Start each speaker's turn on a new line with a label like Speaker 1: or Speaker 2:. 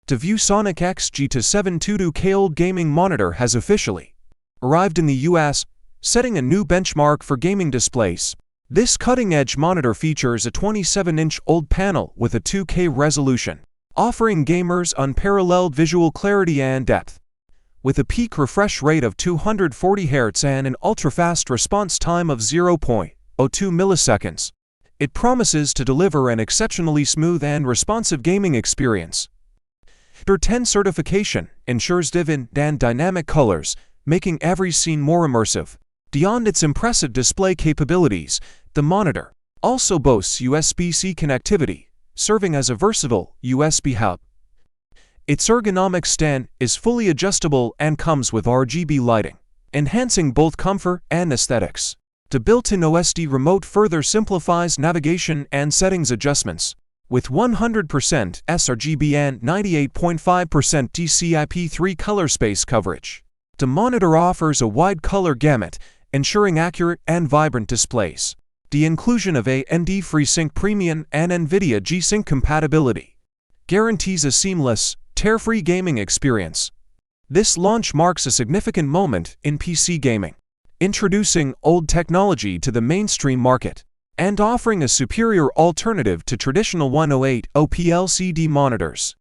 Speaker 1: The Viewsonic XG272 OLED gaming monitor has officially arrived in the US, setting a new benchmark for gaming displays. This cutting-edge monitor features a 27-inch OLED panel with a 2K resolution, offering gamers unparalleled visual clarity and depth. With a peak refresh rate of 240 Hz and an ultra-fast response time of 0.02 milliseconds, it promises to deliver an exceptionally smooth and responsive gaming experience. Their 10 certification ensures vivid and dynamic colors, making every scene more immersive. Beyond its impressive display capabilities, the monitor also boasts USB-C connectivity, serving as a versatile USB hub. Its ergonomic stand is fully adjustable and comes with RGB lighting, enhancing both comfort and aesthetics. The built-in OSD remote further simplifies navigation and settings adjustments. With 100% sRGB and 98.5% DCI-P3 color space coverage, the monitor offers a wide color gamut, ensuring accurate and vibrant displays. The inclusion of AMD FreeSync Premium and NVIDIA G-Sync compatibility guarantees a seamless, tear-free gaming experience. This launch marks a significant moment in PC gaming, introducing OLED technology to the mainstream market and offering a superior alternative to traditional 108p LCD monitors.